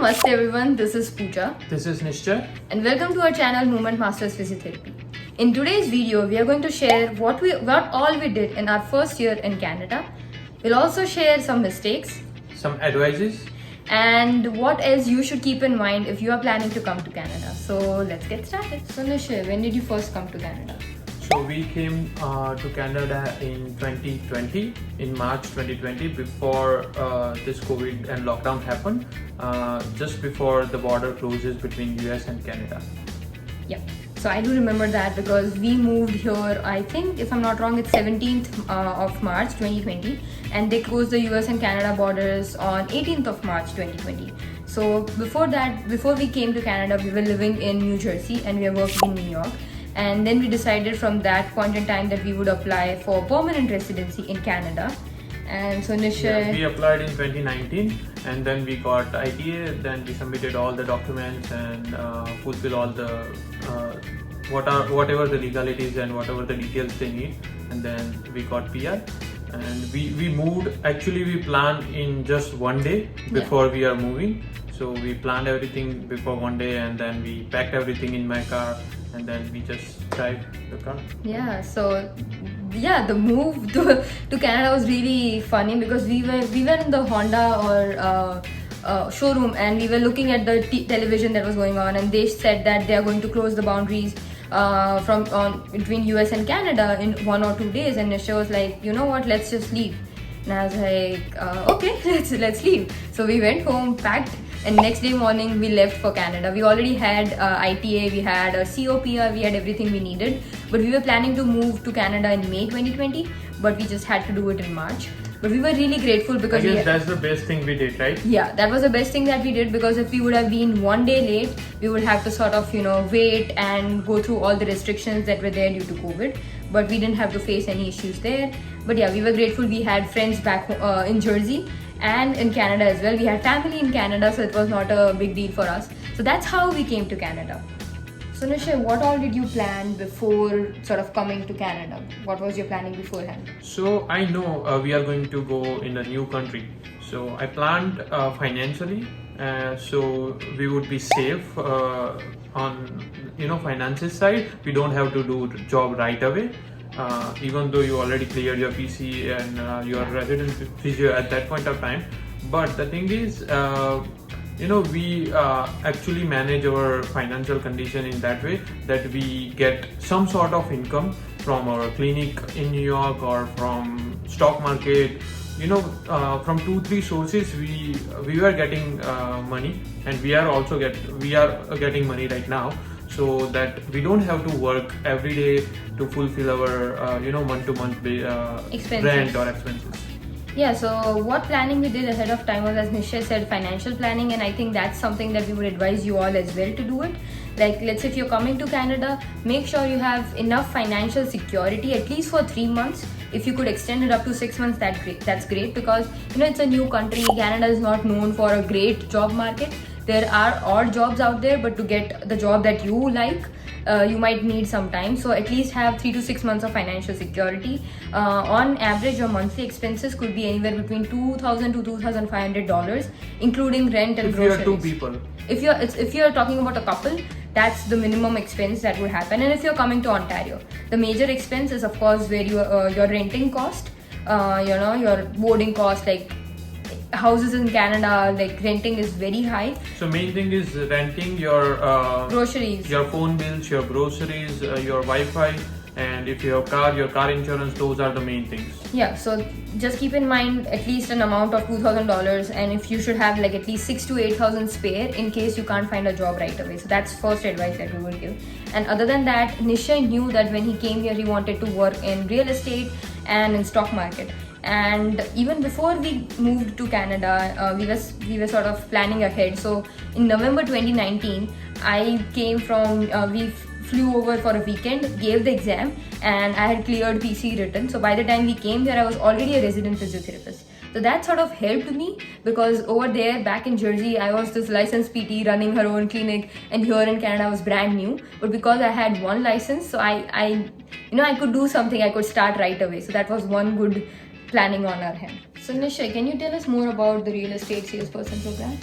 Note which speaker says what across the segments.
Speaker 1: Namaste everyone, this is Pooja
Speaker 2: This is Nishchay.
Speaker 1: and welcome to our channel Movement Masters Physiotherapy. In today's video, we are going to share what all we did in our first year in Canada. We'll also share some mistakes
Speaker 2: Some advices.
Speaker 1: and what else you should keep in mind if you are planning to come to Canada. So let's get started. So Nishay, when did you first come to Canada?
Speaker 2: So we came to Canada in 2020, in March 2020, before this COVID and lockdown happened, just before the border closes between US and Canada.
Speaker 1: Yeah. So I do remember that because we moved here, I think if I'm not wrong, it's 17th of March 2020 and they closed the US and Canada borders on 18th of March 2020. So before that, before we came to Canada, we were living in New Jersey and we were working in New York. And then we decided from that point in time that we would apply for permanent residency in Canada. And so Nishay...
Speaker 2: Yeah, we applied in 2019 and then we got ITA, then we submitted all the documents and fulfill all the whatever the legalities and whatever the details they need, and then we got PR. And we moved, actually we planned in just one day before we are moving. So we planned everything before one day and then we packed everything in my car and then we just drive the car.
Speaker 1: Yeah, so yeah, the move to Canada was really funny because we were in the Honda or showroom and we were looking at the television that was going on, and they said that they are going to close the boundaries between US and Canada in 1 or 2 days, and Nisha was like, you know what, let's just leave. And I was like, okay, let's leave. So we went home, packed, and next day morning we left for Canada. We already had ITA, we had a COPR, we had everything we needed. But we were planning to move to Canada in May 2020, but we just had to do it in March. But we were really grateful because
Speaker 2: I guess that's the best thing we did, right?
Speaker 1: Yeah, that was the best thing that we did, because if we would have been 1 day late, we would have to sort of, wait and go through all the restrictions that were there due to COVID. But we didn't have to face any issues there. But yeah, we were grateful. We had friends back in Jersey and in Canada as well. We had family in Canada, so it was not a big deal for us. So that's how we came to Canada. So Nishay, what all did you plan before sort of coming to Canada? What was your planning beforehand?
Speaker 2: So I know we are going to go in a new country. So I planned financially, so we would be safe on finances side. We don't have to do job right away. Even though you already cleared your PC and you are resident physio at that point of time. But the thing is, we actually manage our financial condition in that way that we get some sort of income from our clinic in New York or from stock market. From 2-3 sources we were getting money, and we are getting money right now, so that we don't have to work every day to fulfill our month-to-month rent or expenses.
Speaker 1: Yeah, so what planning we did ahead of time was, as Nishay said, financial planning, and I think that's something that we would advise you all as well to do it. Like, let's say if you're coming to Canada, make sure you have enough financial security at least for 3 months. If you could extend it up to 6 months, that's great, because it's a new country. Canada is not known for a great job market. There are odd jobs out there, but to get the job that you like, you might need some time. So at least have 3 to 6 months of financial security. On average, your monthly expenses could be anywhere between $2,000 to $2,500, including rent and groceries.
Speaker 2: If you are 2 people.
Speaker 1: If you're talking about a couple, that's the minimum expense that would happen. And if you're coming to Ontario, the major expense is of course where your renting cost, your boarding cost, like houses in Canada, like renting is very high.
Speaker 2: So main thing is renting, your
Speaker 1: groceries,
Speaker 2: your phone bills, your groceries, your Wi-Fi, and if you have your car insurance. Those are the main things.
Speaker 1: Yeah, so just keep in mind at least an amount of $2,000, and if you should have like at least $6,000 to $8,000 spare in case you can't find a job right away. So that's first advice that we would give. And other than that, Nishay knew that when he came here, he wanted to work in real estate and in stock market. And even before we moved to Canada, we were sort of planning ahead. So in November 2019, I came from we flew over for a weekend, gave the exam, and I had cleared PC written. So by the time we came here, I was already a resident physiotherapist. So that sort of helped me, because over there back in Jersey, I was this licensed PT running her own clinic, and here in Canada I was brand new. But because I had one license, so I could do something, I could start right away. So that was one good planning on our hand. So Nishay, can you tell us more about the real estate salesperson program?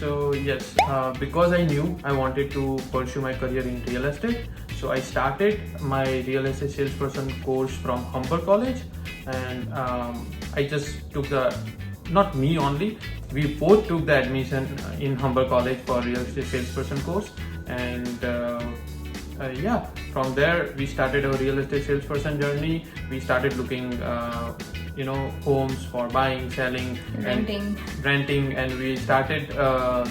Speaker 2: So yes, because I knew I wanted to pursue my career in real estate, so I started my real estate salesperson course from Humber College, and I just took the, not me only, we both took the admission in Humber College for real estate salesperson course, and yeah, from there we started our real estate salesperson journey. We started looking homes for buying, selling, renting, and we started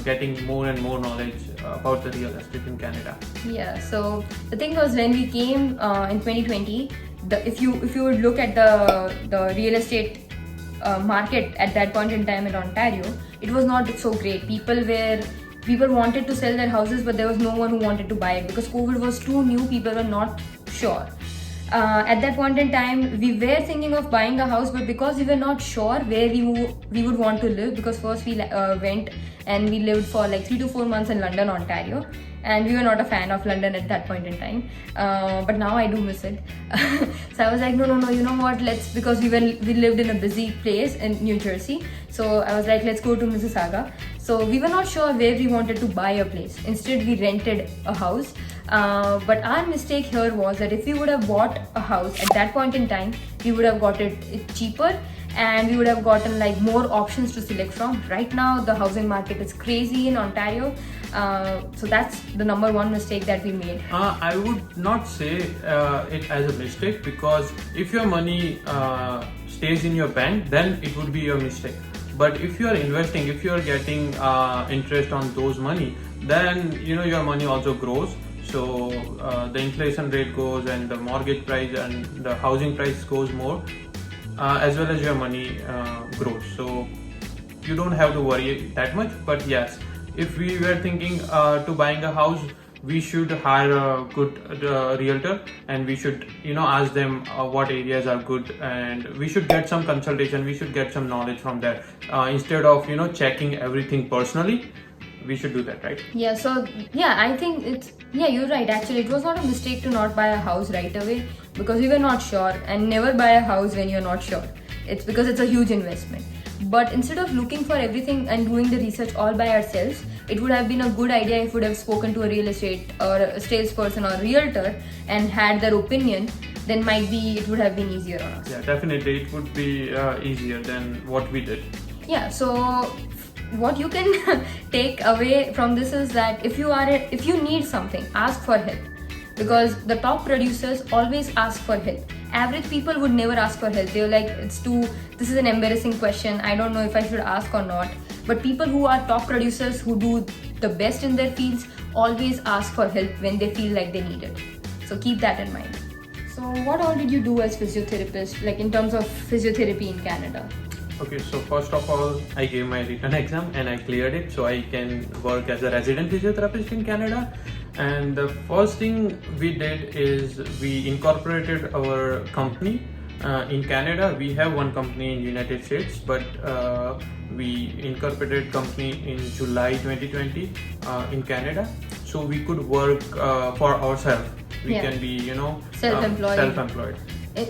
Speaker 2: getting more and more knowledge about the real estate in Canada.
Speaker 1: Yeah, so the thing was, when we came in 2020, if you would look at the real estate market at that point in time in Ontario, it was not so great. People wanted to sell their houses, but there was no one who wanted to buy it because COVID was too new. People were not sure. At that point in time, we were thinking of buying a house, but because we were not sure where we would want to live, because first we went and we lived for like 3 to 4 months in London, Ontario, and we were not a fan of London at that point in time. But now I do miss it. So I was like, no, you know what? Because we lived in a busy place in New Jersey. So I was like, let's go to Mississauga. So we were not sure where we wanted to buy a place. Instead, we rented a house. But our mistake here was that if we would have bought a house at that point in time, we would have got it cheaper, and we would have gotten like more options to select from. Right now, the housing market is crazy in Ontario. So that's the number one mistake that we made.
Speaker 2: I would not say it as a mistake, because if your money stays in your bank, then it would be your mistake. But if you are investing, if you are getting interest on those money, then your money also grows. So the inflation rate goes, and the mortgage price and the housing price goes more, as well as your money grows. So you don't have to worry that much. But yes, if we were thinking to buying a house, we should hire a good realtor, and we should ask them what areas are good, and we should get some consultation, we should get some knowledge from there, instead of checking everything personally. We should do that, right?
Speaker 1: Yeah, so I think you're right. Actually, it was not a mistake to not buy a house right away, because we were not sure. And never buy a house when you're not sure. It's because it's a huge investment. But instead of looking for everything and doing the research all by ourselves, it would have been a good idea if we would have spoken to a real estate or a salesperson or a realtor and had their opinion. Then might be it would have been easier on us.
Speaker 2: Yeah, definitely it would be easier than what we did.
Speaker 1: Yeah, so what you can take away from this is that if you need something, ask for help, because the top producers always ask for help. Average people would never ask for help. They're like, this is an embarrassing question, I don't know if I should ask or not. But people who are top producers, who do the best in their fields, always ask for help when they feel like they need it. So keep that in mind. So what all did you do as physiotherapist, like in terms of physiotherapy in Canada?
Speaker 2: Okay, so first of all, I gave my written exam and I cleared it, so I can work as a resident physiotherapist in Canada. And the first thing we did is we incorporated our company. In Canada, we have one company in United States, but we incorporated company in July 2020 in Canada, so we could work for ourselves. We can be, self-employed.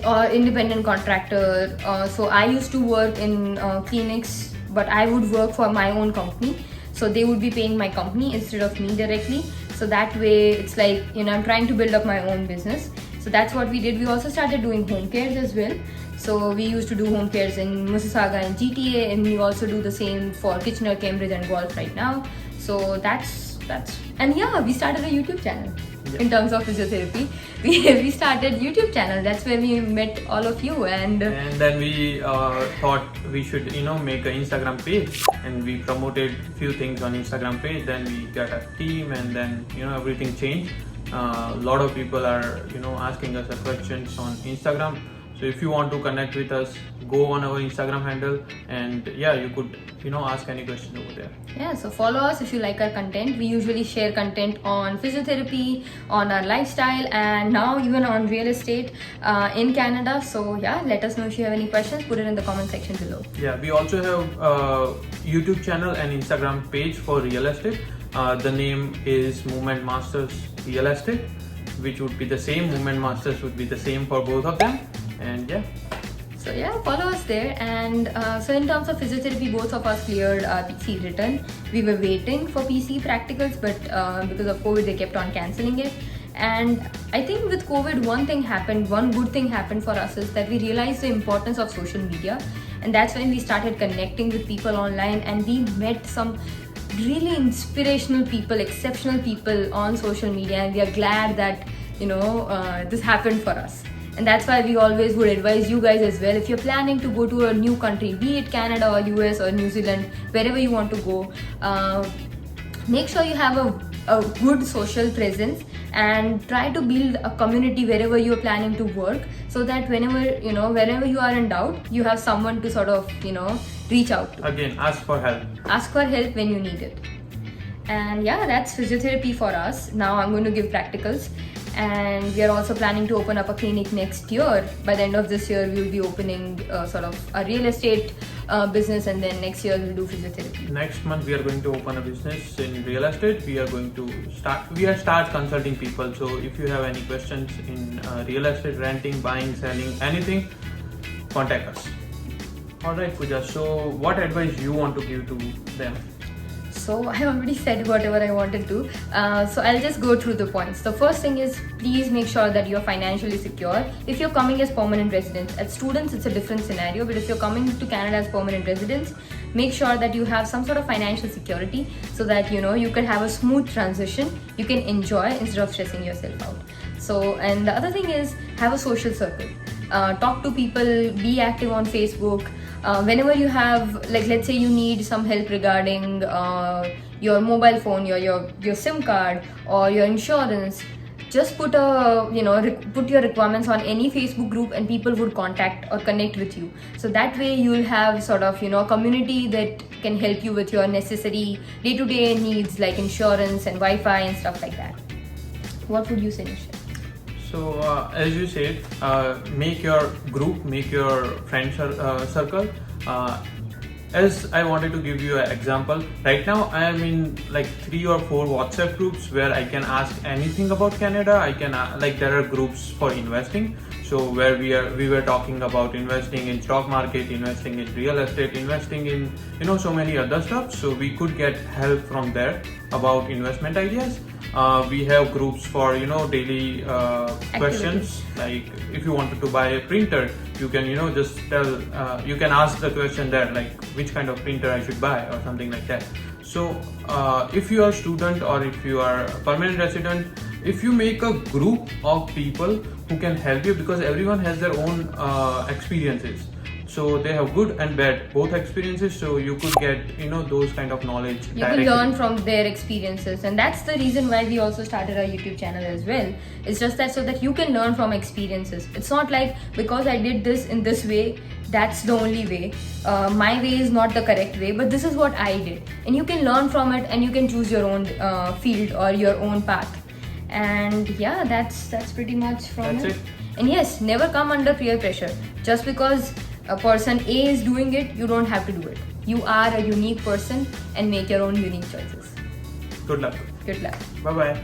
Speaker 1: Or independent contractor. So I used to work in clinics, but I would work for my own company. So they would be paying my company instead of me directly. So that way it's like, I'm trying to build up my own business. So that's what we did. We also started doing home cares as well. So we used to do home cares in Mississauga and GTA, and we also do the same for Kitchener, Cambridge and Guelph right now. So that's and we started a YouTube channel. In terms of physiotherapy, we started YouTube channel. That's where we met all of you, and
Speaker 2: then we thought we should make an Instagram page, and we promoted few things on Instagram page. Then we got a team, and then everything changed. A lot of people are asking us questions on Instagram. So if you want to connect with us, go on our Instagram handle, and you could ask any question over there.
Speaker 1: Yeah, so follow us if you like our content. We usually share content on physiotherapy, on our lifestyle, and now even on real estate in Canada. So let us know if you have any questions. Put it in the comment section below.
Speaker 2: Yeah, we also have YouTube channel and Instagram page for real estate. The name is Movement Masters Real Estate, which would be the same. Movement Masters would be the same for both of them. And
Speaker 1: So yeah, follow us there. And so in terms of physiotherapy, both of us cleared our PC written. We were waiting for PC practicals, but because of COVID, they kept on cancelling it. And I think with COVID, one good thing happened for us is that we realized the importance of social media. And that's when we started connecting with people online, and we met some really inspirational people, exceptional people on social media. And we are glad that, this happened for us. And that's why we always would advise you guys as well. If you're planning to go to a new country, be it Canada or US or New Zealand, wherever you want to go, make sure you have a good social presence and try to build a community wherever you're planning to work, so that whenever you are in doubt, you have someone to sort of, reach out to.
Speaker 2: Again, ask for help.
Speaker 1: Ask for help when you need it. And yeah, that's physiotherapy for us. Now I'm going to give practicals. And we are also planning to open up a clinic next year. By the end of this year, we will be opening sort of a real estate business, and then next year we'll do physiotherapy.
Speaker 2: Next month we are going to open a business in real estate. We are going to start consulting people. So if you have any questions in real estate, renting, buying, selling, anything, contact us. Alright, Pooja, so what advice you want to give to them?
Speaker 1: So I already said whatever I wanted to. So I'll just go through the points. The first thing is, please make sure that you're financially secure. If you're coming as permanent residents, as students it's a different scenario, but if you're coming to Canada as permanent residents, make sure that you have some sort of financial security, so that you can have a smooth transition, you can enjoy instead of stressing yourself out. So, and the other thing is, have a social circle. Talk to people, be active on Facebook. Whenever you have, like, let's say you need some help regarding your mobile phone, your SIM card or your insurance, just put your requirements on any Facebook group, and people would contact or connect with you. So that way you'll have sort of a community that can help you with your necessary day-to-day needs like insurance and Wi-Fi and stuff like that. What would you say, Nishant?
Speaker 2: So as you said, make your group, make your friend circle. As I wanted to give you an example, right now I am in like 3 or 4 WhatsApp groups where I can ask anything about Canada. I can there are groups for investing, so where we were talking about investing in stock market, investing in real estate, investing in so many other stuff. So we could get help from there about investment ideas. We have groups for daily questions, like if you wanted to buy a printer, you can just tell, you can ask the question there, like which kind of printer I should buy or something like that. So if you are a student or if you are a permanent resident, if you make a group of people who can help you, because everyone has their own experiences, so they have good and bad both experiences, so you could get those kind of knowledge
Speaker 1: you can learn from their experiences. And that's the reason why we also started our YouTube channel as well. It's just that so that you can learn from experiences. It's not like because I did this in this way, that's the only way. My way is not the correct way, but this is what I did, and you can learn from it, and you can choose your own field or your own path. And yeah, that's pretty much from
Speaker 2: it.
Speaker 1: And yes, never come under peer pressure. Just because a person A is doing it, you don't have to do it. You are a unique person, and make your own unique choices.
Speaker 2: Good luck.
Speaker 1: Good luck.
Speaker 2: Bye bye.